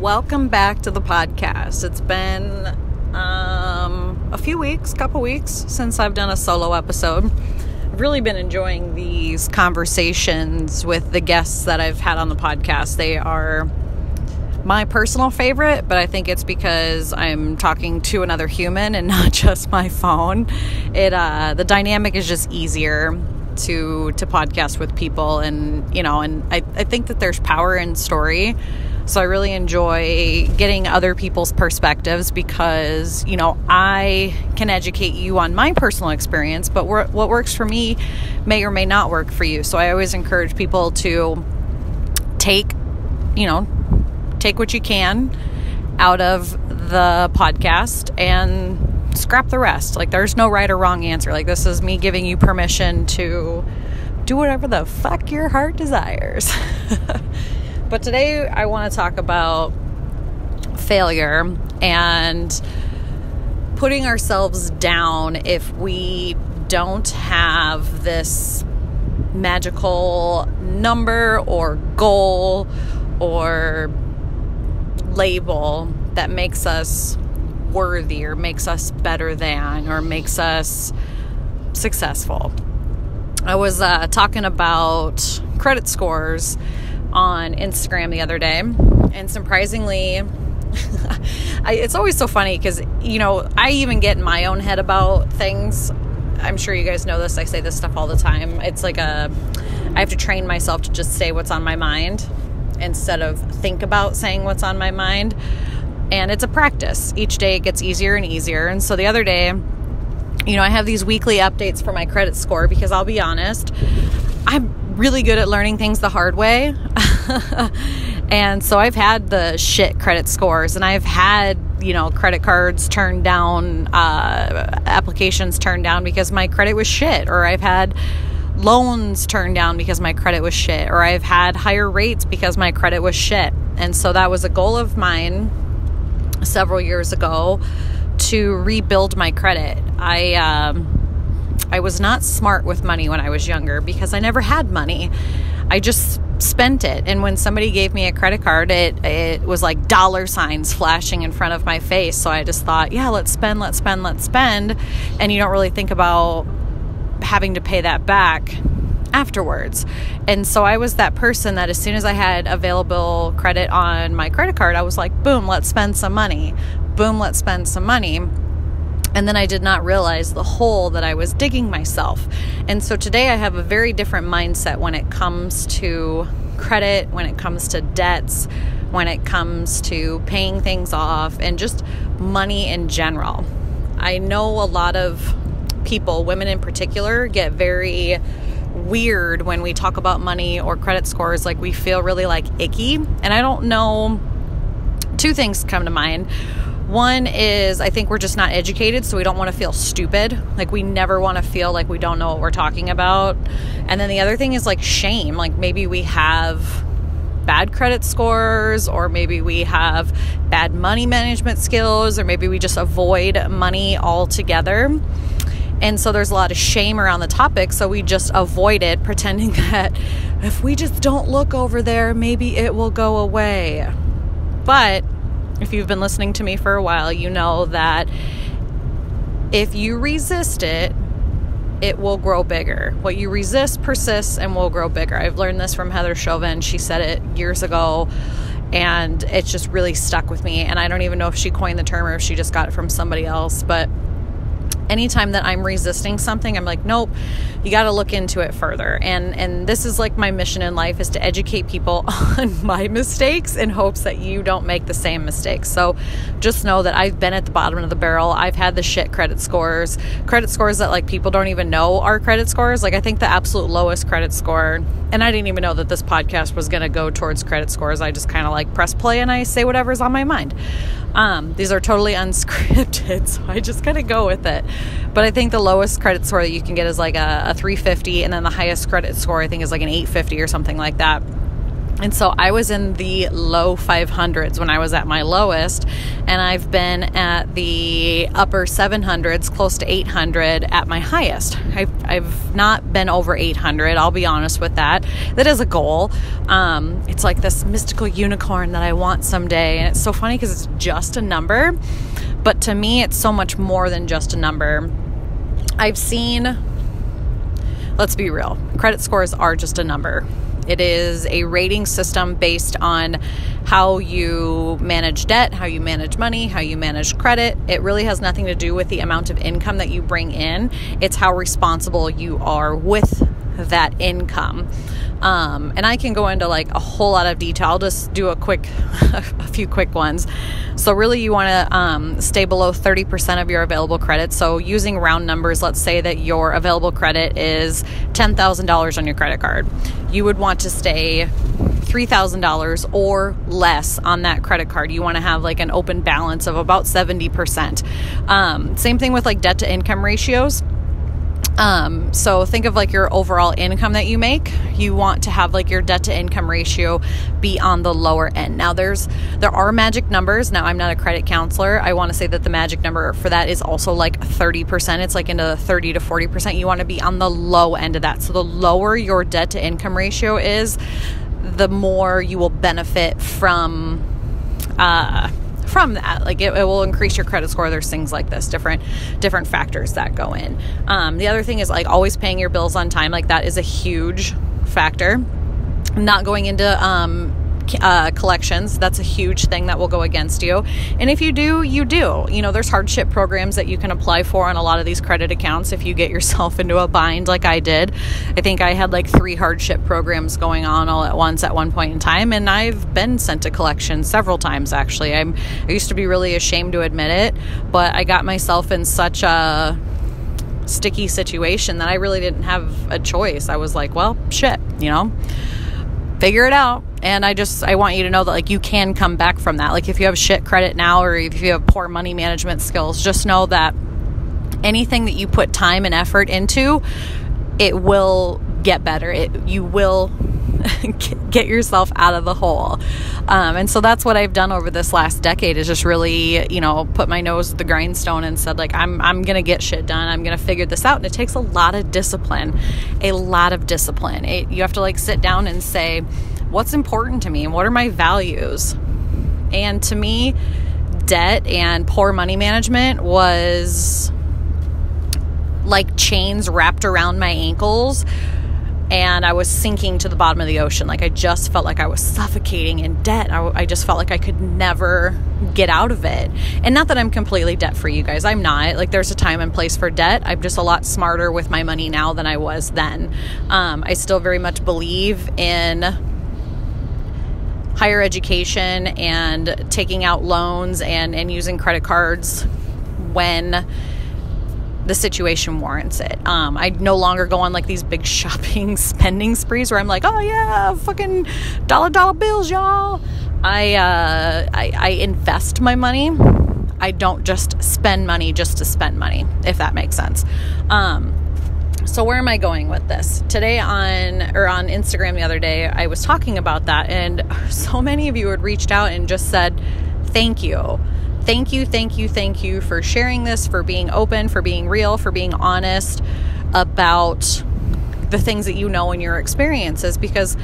welcome back to the podcast. It's been couple weeks since I've done a solo episode. I've really been enjoying these conversations with the guests that I've had on the podcast. They are my personal favorite, but I think it's because I'm talking to another human and not just my phone. The dynamic is just easier to podcast with people, and I think that there's power in story. So I really enjoy getting other people's perspectives because, I can educate you on my personal experience, but what works for me may or may not work for you. So I always encourage people to take what you can out of the podcast and scrap the rest. Like, there's no right or wrong answer. Like, this is me giving you permission to do whatever the fuck your heart desires. But today I want to talk about failure and putting ourselves down if we don't have this magical number or goal or label that makes us worthy or makes us better than or makes us successful. I was talking about credit scores on Instagram the other day, and surprisingly, it's always so funny because, I even get in my own head about things. I'm sure you guys know this. I say this stuff all the time. It's like I have to train myself to just say what's on my mind instead of think about saying what's on my mind. And it's a practice. Each day it gets easier and easier. And so the other day, I have these weekly updates for my credit score because I'll be honest, I'm really good at learning things the hard way. And so I've had the shit credit scores, and I've had, credit cards turned down, applications turned down because my credit was shit, or I've had loans turned down because my credit was shit, or I've had higher rates because my credit was shit. And so that was a goal of mine several years ago, to rebuild my credit. I was not smart with money when I was younger because I never had money. I just spent it. And when somebody gave me a credit card, it was like dollar signs flashing in front of my face. So I just thought, yeah, let's spend. And you don't really think about having to pay that back afterwards. And so I was that person that as soon as I had available credit on my credit card, I was like, boom, let's spend some money. Boom, let's spend some money. And then I did not realize the hole that I was digging myself. And so today I have a very different mindset when it comes to credit, when it comes to debts, when it comes to paying things off, and just money in general. I know a lot of people, women in particular, get very weird when we talk about money or credit scores. Like, we feel really icky. And I don't know, two things come to mind. One is, I think we're just not educated, so we don't want to feel stupid. Like, we never want to feel like we don't know what we're talking about. And then the other thing is shame. Like, maybe we have bad credit scores, or maybe we have bad money management skills, or maybe we just avoid money altogether. And so there's a lot of shame around the topic, so we just avoid it, pretending that if we just don't look over there, maybe it will go away. But if you've been listening to me for a while, you know that if you resist it, it will grow bigger. What you resist persists and will grow bigger. I've learned this from Heather Chauvin. She said it years ago, and it's just really stuck with me. And I don't even know if she coined the term or if she just got it from somebody else, but anytime that I'm resisting something, I'm like, nope, you got to look into it further. And this is my mission in life, is to educate people on my mistakes in hopes that you don't make the same mistakes. So just know that I've been at the bottom of the barrel. I've had the shit credit scores that people don't even know are credit scores. I think the absolute lowest credit score, and I didn't even know that this podcast was going to go towards credit scores. I just kind of press play and I say whatever's on my mind. These are totally unscripted, so I just kind of go with it. But I think the lowest credit score that you can get is a 350, and then the highest credit score I think is an 850 or something like that. And so I was in the low 500s when I was at my lowest, and I've been at the upper 700s, close to 800 at my highest. I've not been over 800, I'll be honest with that. That is a goal. It's like this mystical unicorn that I want someday, and it's so funny because it's just a number, but to me it's so much more than just a number. I've seen, let's be real, credit scores are just a number. It is a rating system based on how you manage debt, how you manage money, how you manage credit. It really has nothing to do with the amount of income that you bring in. It's how responsible you are with that income. And I can go into like a whole lot of detail. I'll just do a few quick ones. So really you want to stay below 30% of your available credit. So using round numbers, let's say that your available credit is $10,000 on your credit card. You would want to stay $3,000 or less on that credit card. You want to have like an open balance of about 70%. Same thing with like debt to income ratios. So think of like your overall income that you make. You want to have like your debt to income ratio be on the lower end. Now there are magic numbers. Now I'm not a credit counselor. I want to say that the magic number for that is also like 30%. It's like into the 30 to 40%. You want to be on the low end of that. So the lower your debt to income ratio is, the more you will benefit from that. Like it will increase your credit score. There's things like this, different factors that go in. The other thing is like always paying your bills on time. Like that is a huge factor. Not going into collections, that's a huge thing that will go against you. And if you do, you do. You know, there's hardship programs that you can apply for on a lot of these credit accounts if you get yourself into a bind like I did. I think I had like 3 hardship programs going on all at once at one point in time, and I've been sent to collections several times actually. I used to be really ashamed to admit it, but I got myself in such a sticky situation that I really didn't have a choice. I was like, well, shit, you know, figure it out. And I want you to know that like you can come back from that. Like if you have shit credit now, or if you have poor money management skills, just know that anything that you put time and effort into, it will get better. You will get yourself out of the hole. And so that's what I've done over this last decade, is just really, you know, put my nose to the grindstone and said like, I'm going to get shit done. I'm going to figure this out. And it takes a lot of discipline, you have to like sit down and say, what's important to me and what are my values? And to me, debt and poor money management was like chains wrapped around my ankles, and I was sinking to the bottom of the ocean. Like I just felt like I was suffocating in debt. I just felt like I could never get out of it. And not that I'm completely debt free, you guys. I'm not. Like there's a time and place for debt. I'm just a lot smarter with my money now than I was then. I still very much believe in higher education and taking out loans and using credit cards when the situation warrants it. I no longer go on like these big shopping spending sprees where I'm like, oh yeah, fucking dollar bills, y'all. I invest my money. I don't just spend money just to spend money, if that makes sense. So where am I going with this? Today on Instagram the other day, I was talking about that, and so many of you had reached out and just said, thank you. Thank you for sharing this, for being open, for being real, for being honest about the things that you know in your experiences, because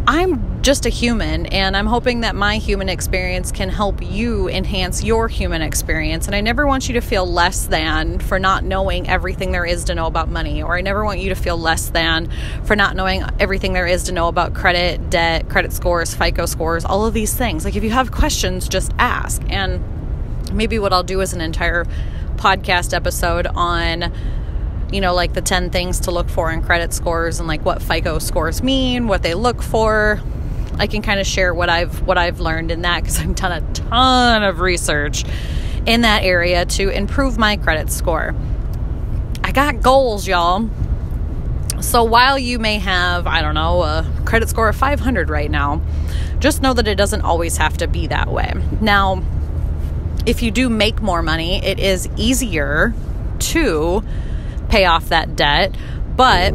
I'm just a human, and I'm hoping that my human experience can help you enhance your human experience. And I never want you to feel less than for not knowing everything there is to know about money, or I never want you to feel less than for not knowing everything there is to know about credit, debt, credit scores, FICO scores, all of these things. Like if you have questions, just ask. And maybe what I'll do is an entire podcast episode on, you know, like the 10 things to look for in credit scores and like what FICO scores mean, what they look for. I can kind of share what I've learned in that, because I've done a ton of research in that area to improve my credit score. I got goals, y'all. So while you may have, I don't know, a credit score of 500 right now, just know that it doesn't always have to be that way. Now, if you do make more money, it is easier to pay off that debt, but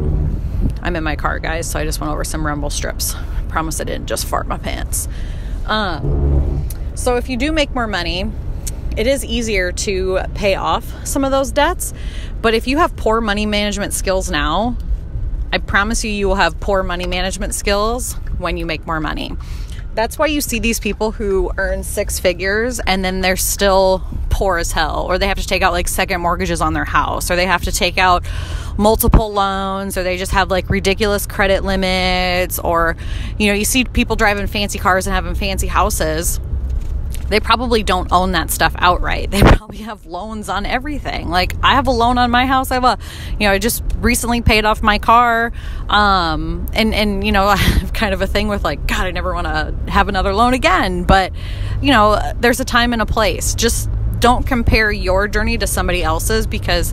I'm in my car, guys, so I just went over some rumble strips. promise I didn't just fart my pants. So if you do make more money, it is easier to pay off some of those debts. But if you have poor money management skills now, I promise you will have poor money management skills when you make more money. That's why you see these people who earn 6 figures and then they're still poor as hell, or they have to take out like second mortgages on their house, or they have to take out multiple loans, or they just have like ridiculous credit limits, or, you see people driving fancy cars and having fancy houses. They probably don't own that stuff outright. They probably have loans on everything. Like, I have a loan on my house. I just recently paid off my car. And I have kind of a thing with like, God, I never want to have another loan again. But, there's a time and a place. Just don't compare your journey to somebody else's, because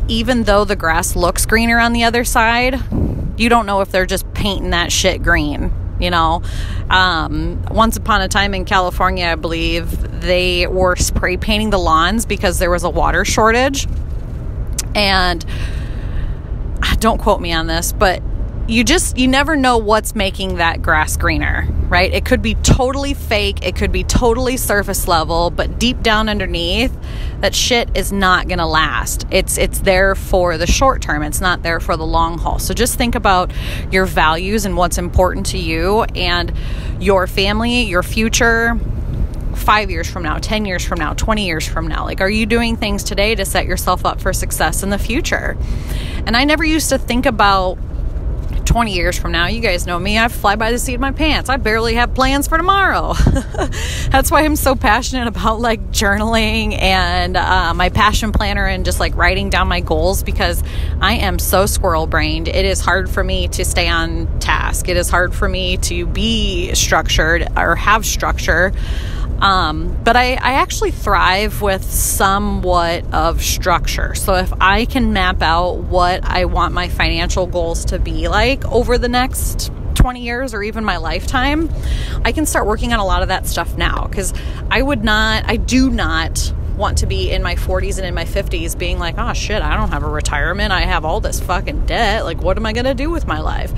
even though the grass looks greener on the other side, you don't know if they're just painting that shit green. Once upon a time in California, I believe, they were spray painting the lawns because there was a water shortage. And don't quote me on this, but you never know what's making that grass greener, right? It could be totally fake. It could be totally surface level, but deep down underneath, that shit is not going to last. It's there for the short term. It's not there for the long haul. So just think about your values and what's important to you and your family, your future, 5 years from now, 10 years from now, 20 years from now. Like, are you doing things today to set yourself up for success in the future? And I never used to think about 20 years from now. You guys know me. I fly by the seat of my pants. I barely have plans for tomorrow. That's why I'm so passionate about like journaling and my passion planner and just like writing down my goals, because I am so squirrel brained. It is hard for me to stay on task. It is hard for me to be structured or have structure. But I actually thrive with somewhat of structure. So if I can map out what I want my financial goals to be like over the next 20 years or even my lifetime, I can start working on a lot of that stuff now. Because I do not want to be in my 40s and in my 50s being like, oh shit, I don't have a retirement. I have all this fucking debt. Like, what am I going to do with my life?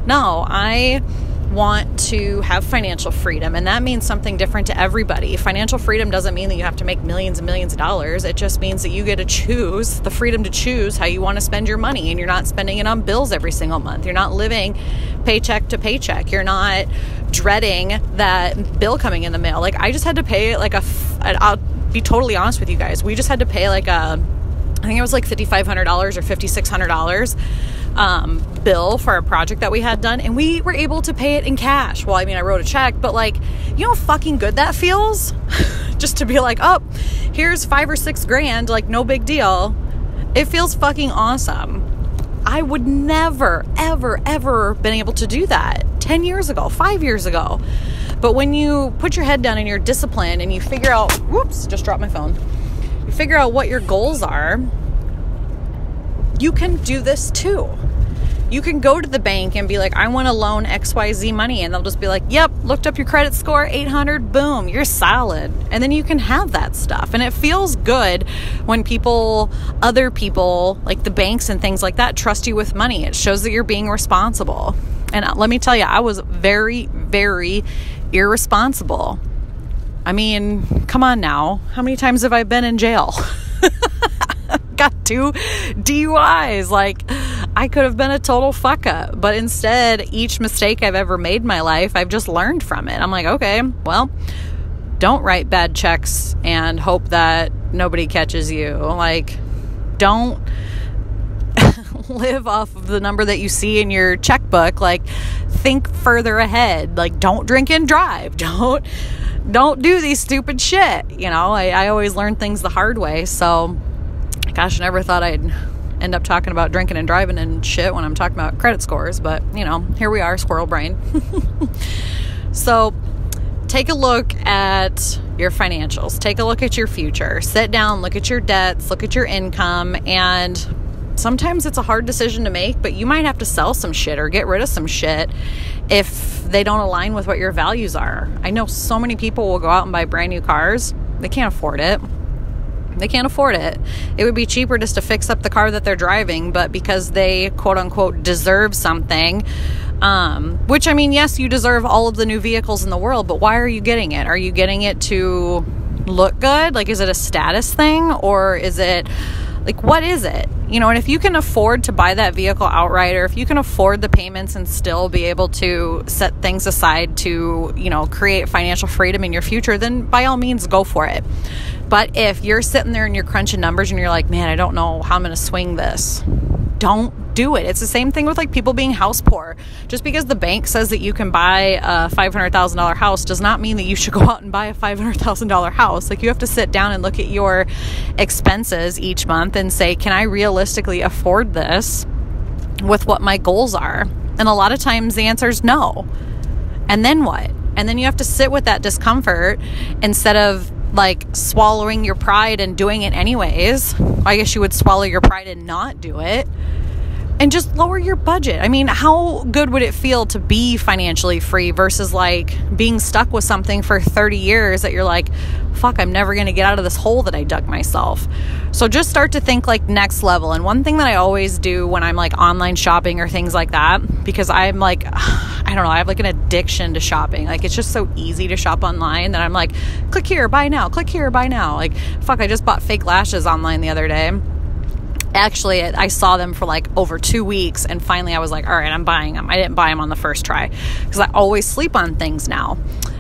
No, I want to have financial freedom, and that means something different to everybody. Financial freedom doesn't mean that you have to make millions and millions of dollars. It just means that you get to choose, the freedom to choose how you want to spend your money, and you're not spending it on bills every single month. You're not living paycheck to paycheck. You're not dreading that bill coming in the mail. Like, I just had to pay I'll be totally honest with you guys. We just had to pay I think it was like $5,500 or $5,600 bill for a project that we had done, and we were able to pay it in cash. Well, I mean, I wrote a check, but like, you know how fucking good that feels? Just to be like, oh, here's $5 or $6 grand, like no big deal. It feels fucking awesome. I would never, ever, ever been able to do that 10 years ago, 5 years ago. But when you put your head down and you're disciplined and you figure out, whoops, just dropped my phone. You figure out what your goals are, you can do this too. You can go to the bank and be like, I want to loan XYZ money. And they'll just be like, yep, looked up your credit score, 800, boom, you're solid. And then you can have that stuff. And it feels good when other people, like the banks and things like that, trust you with money. It shows that you're being responsible. And let me tell you, I was very, very irresponsible. I mean, come on now. How many times have I been in jail? Got 2 DUIs. Like, I could have been a total fuck up, but instead, each mistake I've ever made in my life, I've just learned from it. I'm like, okay, well, don't write bad checks and hope that nobody catches you. Like, don't live off of the number that you see in your checkbook. Like, think further ahead. Like, don't drink and drive. Don't do these stupid shit. I always learn things the hard way. So, gosh, I never thought I'd end up talking about drinking and driving and shit when I'm talking about credit scores, but here we are, squirrel brain. So take a look at your financials, take a look at your future, sit down, look at your debts, look at your income. And sometimes it's a hard decision to make, but you might have to sell some shit or get rid of some shit if they don't align with what your values are. I know so many people will go out and buy brand new cars. They can't afford it. They can't afford it. It would be cheaper just to fix up the car that they're driving, but because they quote unquote deserve something, Which, I mean, yes, you deserve all of the new vehicles in the world, but why are you getting it? Are you getting it to look good? Like, is it a status thing, or is it like, what is it? You know, and if you can afford to buy that vehicle outright, or if you can afford the payments and still be able to set things aside to, you know, create financial freedom in your future, then by all means go for it. But if you're sitting there and you're crunching numbers and you're like, man, I don't know how I'm going to swing this, don't do it. It's the same thing with like people being house poor. Just because the bank says that you can buy a $500,000 house does not mean that you should go out and buy a $500,000 house. Like, you have to sit down and look at your expenses each month and say, can I realistically afford this with what my goals are? And a lot of times the answer is no. And then what? And then you have to sit with that discomfort instead of like swallowing your pride and doing it anyways. I guess you would swallow your pride and not do it. And just lower your budget. I mean, how good would it feel to be financially free versus like being stuck with something for 30 years that you're like, fuck, I'm never going to get out of this hole that I dug myself. So just start to think like next level. And one thing that I always do when I'm like online shopping or things like that, because I'm like, I don't know, I have like an addiction to shopping. Like, it's just so easy to shop online that I'm like, click here, buy now, click here, buy now. Like, fuck, I just bought fake lashes online the other day. Actually, I saw them for like over 2 weeks, and finally I was like, all right, I'm buying them. I didn't buy them on the first try because I always sleep on things now.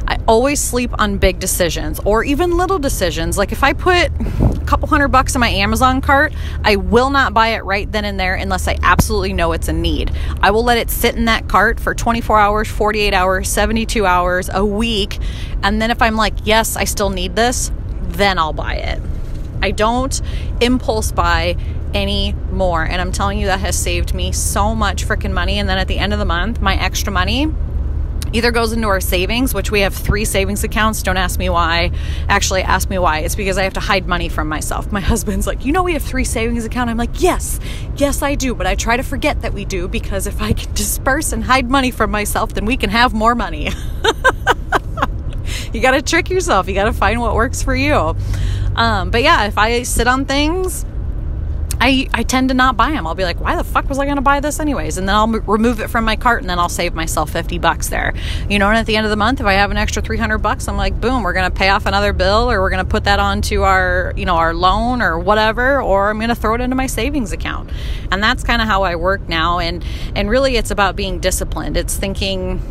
I always sleep on big decisions or even little decisions. Like, if I put a couple $100 in my Amazon cart, I will not buy it right then and there unless I absolutely know it's a need. I will let it sit in that cart for 24 hours, 48 hours, 72 hours, a week. And then if I'm like, yes, I still need this, then I'll buy it. I don't impulse buy anymore. And I'm telling you, that has saved me so much freaking money. And then at the end of the month, my extra money either goes into our savings, which we have 3 savings accounts. Don't ask me why. Actually, ask me why. It's because I have to hide money from myself. My husband's like, you know, we have 3 savings accounts. I'm like, yes, I do. But I try to forget that we do, because if I can disperse and hide money from myself, then we can have more money. You got to trick yourself. You got to find what works for you. But yeah, if I sit on things, I tend to not buy them. I'll be like, why the fuck was I going to buy this anyways? And then I'll remove it from my cart, and then I'll save myself $50 there. You know, and at the end of the month, if I have an extra $300, I'm like, boom, we're going to pay off another bill, or we're going to put that onto our, you know, our loan or whatever, or I'm going to throw it into my savings account. And that's kind of how I work now. And really, it's about being disciplined. It's thinking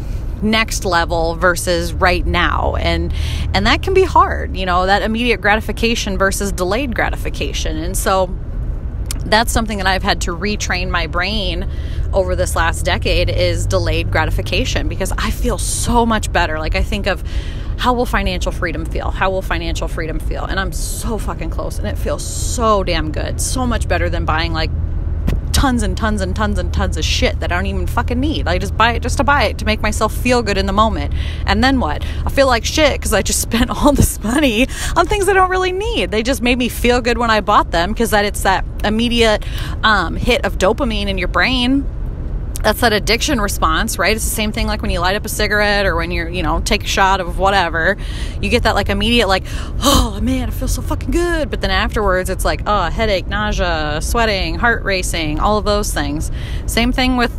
next level versus right now, and that can be hard, you know, that immediate gratification versus delayed gratification. And so that's something that I've had to retrain my brain over this last decade, is delayed gratification, because I feel so much better. Like, I think of, how will financial freedom feel? How will financial freedom feel? And I'm so fucking close, and it feels so damn good. So much better than buying like tons and tons and tons and tons of shit that I don't even fucking need. I just buy it just to buy it, to make myself feel good in the moment. And then what? I feel like shit because I just spent all this money on things I don't really need. They just made me feel good when I bought them, because it's that immediate hit of dopamine in your brain. That's that addiction response, right? It's the same thing like when you light up a cigarette, or when you're, you know, take a shot of whatever. You get that like immediate like, oh man, I feel so fucking good. But then afterwards it's like, oh, headache, nausea, sweating, heart racing, all of those things. Same thing with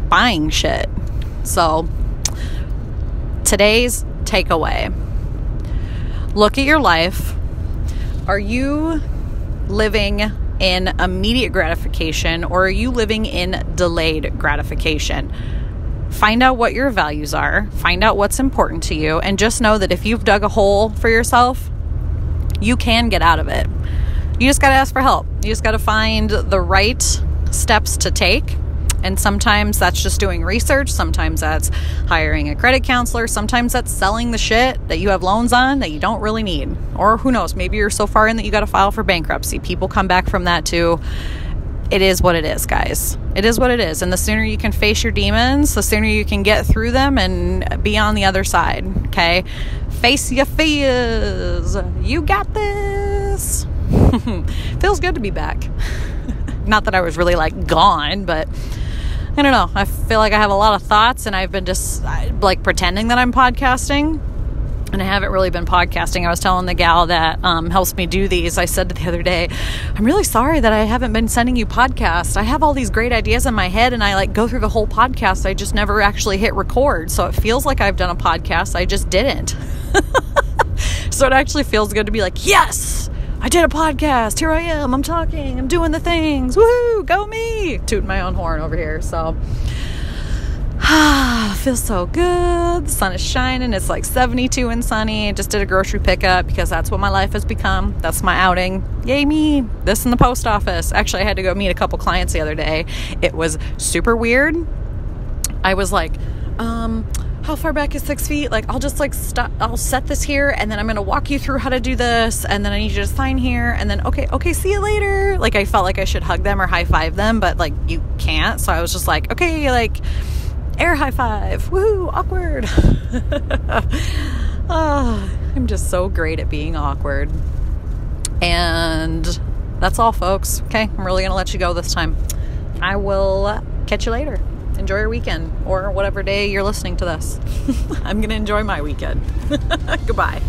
buying shit. So today's takeaway: look at your life. Are you living in immediate gratification, or are you living in delayed gratification? Find out what your values are, find out what's important to you, and just know that if you've dug a hole for yourself, you can get out of it. You just got to ask for help. You just got to find the right steps to take. And sometimes that's just doing research. Sometimes that's hiring a credit counselor. Sometimes that's selling the shit that you have loans on that you don't really need. Or who knows, maybe you're so far in that you got to file for bankruptcy. People come back from that too. It is what it is, guys. It is what it is. And the sooner you can face your demons, the sooner you can get through them and be on the other side. Okay? Face your fears. You got this. Feels good to be back. Not that I was really like gone, but I don't know. I feel like I have a lot of thoughts, and I've been just like pretending that I'm podcasting. and I haven't really been podcasting. I was telling the gal that helps me do these, I said the other day, I'm really sorry that I haven't been sending you podcasts. I have all these great ideas in my head, and I go through the whole podcast. I just never actually hit record. So it feels like I've done a podcast. I just didn't. So it actually feels good to be like, yes, I did a podcast. Here I am. I'm talking. I'm doing the things. Woo, go me. Tooting my own horn over here. So feels so good. The sun is shining. It's 72 and sunny. I just did a grocery pickup because that's what my life has become. That's my outing. Yay me. This in the post office. Actually, I had to go meet a couple clients the other day. It was super weird. I was like, how far back is 6 feet? I'll just stop. I'll set this here, and then I'm going to walk you through how to do this. And then I need you to sign here. And then, okay, see you later. I felt like I should hug them or high five them, but you can't. So I was just like, okay, air high five. Woohoo, awkward. I'm just so great at being awkward. And that's all, folks. Okay, I'm really going to let you go this time. I will catch you later. Enjoy your weekend, or whatever day you're listening to this. I'm going to enjoy my weekend. Goodbye.